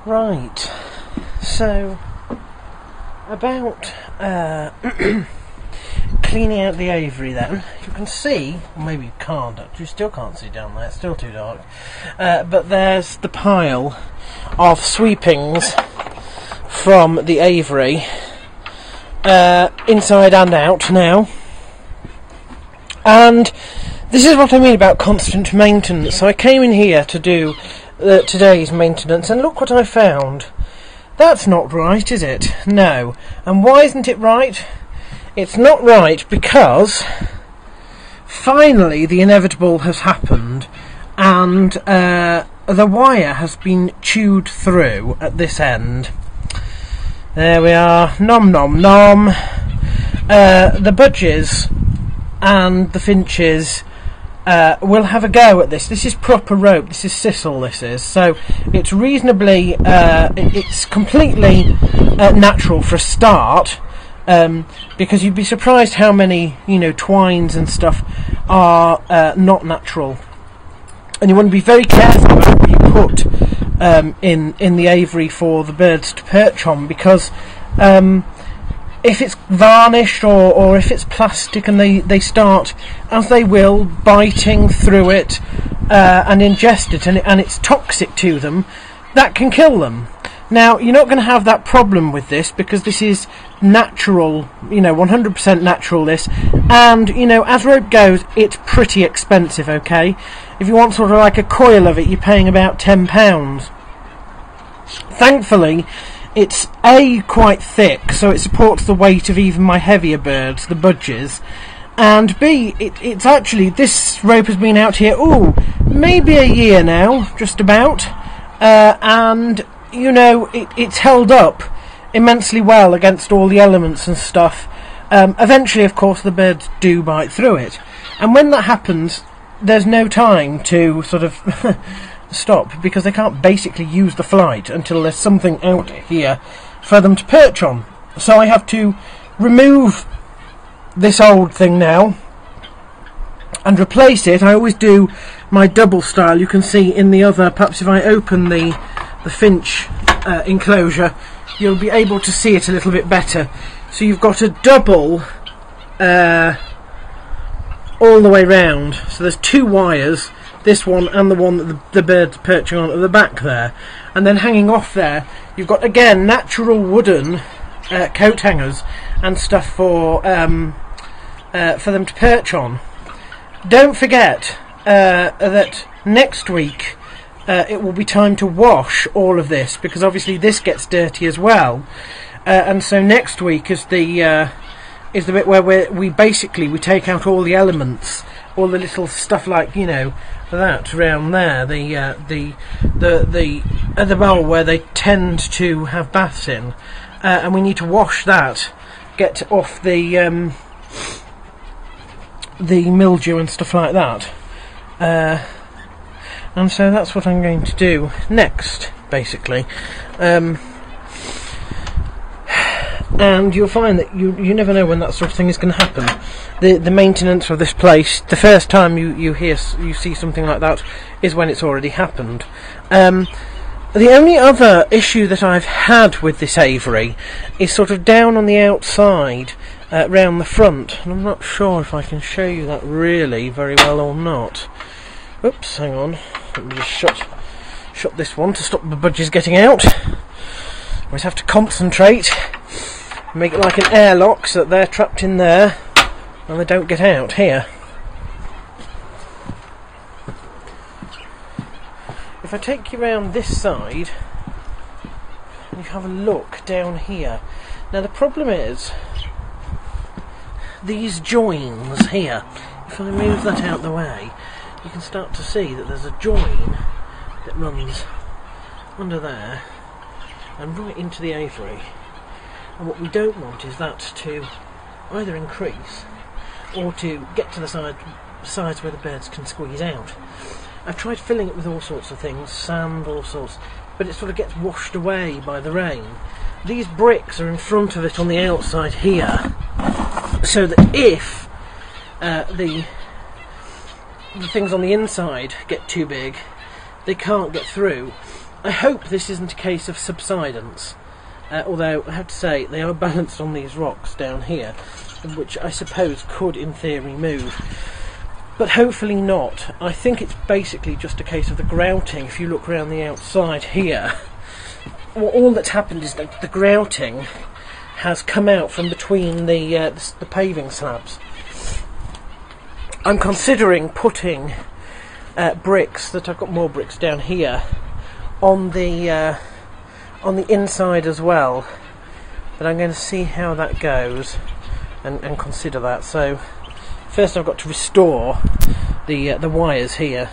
Right, so about cleaning out the aviary then. You can see, or maybe you can't, you still can't see down there, it's still too dark, but there's the pile of sweepings from the aviary, inside and out now. And this is what I mean about constant maintenance. So I came in here to do today's maintenance, and look what I found. That's not right, is it? No. And why isn't it right? It's not right because finally the inevitable has happened, and the wire has been chewed through at this end. There we are. Nom nom nom. The budgies and the finches will have a go at this. This is proper rope. This is sisal. This is, so it's reasonably. It's completely natural for a start, because you'd be surprised how many twines and stuff are not natural, and you want to be very careful about what you put in the aviary for the birds to perch on, because if it's varnished or if it's plastic and they start, as they will, biting through it and ingest it, and it's toxic to them, that can kill them. Now, you're not going to have that problem with this because this is natural, 100% natural this, and as rope goes, it's pretty expensive, okay? If you want sort of like a coil of it, you're paying about £10. Thankfully, it's A, quite thick, so it supports the weight of even my heavier birds, the budgies, and B, it's actually, this rope has been out here, maybe a year now, just about, and it's held up immensely well against all the elements and stuff. Eventually, of course, the birds do bite through it, and when that happens, there's no time to sort of stop, because they can't basically use the flight until there's something out here for them to perch on. So I have to remove this old thing now and replace it. I always do my double style. You can see in the other, perhaps if I open the finch enclosure, you'll be able to see it a little bit better. So you've got a double all the way round, so there's two wires, this one and the one that the bird's perching on at the back there, and then hanging off there you've got, again, natural wooden coat hangers and stuff for them to perch on. Don't forget that next week it will be time to wash all of this, because obviously this gets dirty as well, and so next week is the bit where we basically take out all the elements, all the little stuff like that around there, the bowl where they tend to have baths in, and we need to wash that, get off the mildew and stuff like that, and so that's what I'm going to do next, basically. And you'll find that you never know when that sort of thing is going to happen. The maintenance of this place, the first time you see something like that is when it's already happened. The only other issue that I've had with this aviary is sort of down on the outside, round the front, and I'm not sure if I can show you that really very well or not. Oops, hang on. Let me just shut this one to stop the budgies getting out. Always have to concentrate. Make it like an airlock so that they're trapped in there and they don't get out. Here, if I take you round this side and you have a look down here, now the problem is these joins here. If I move that out the way, you can start to see that there's a join that runs under there and right into the aviary. And what we don't want is that to either increase or to get to the sides where the birds can squeeze out. I've tried filling it with all sorts of things, sand, all sorts, but it sort of gets washed away by the rain. These bricks are in front of it on the outside here, so that if the things on the inside get too big, they can't get through. I hope this isn't a case of subsidence, although I have to say they are balanced on these rocks down here, which I suppose could in theory move, but hopefully not. I think it's basically just a case of the grouting. If you look around the outside here, all that's happened is that the grouting has come out from between the paving slabs. I'm considering putting bricks, that I've got more bricks down here, on the inside as well, but I'm going to see how that goes and consider that. So first I've got to restore the wires here.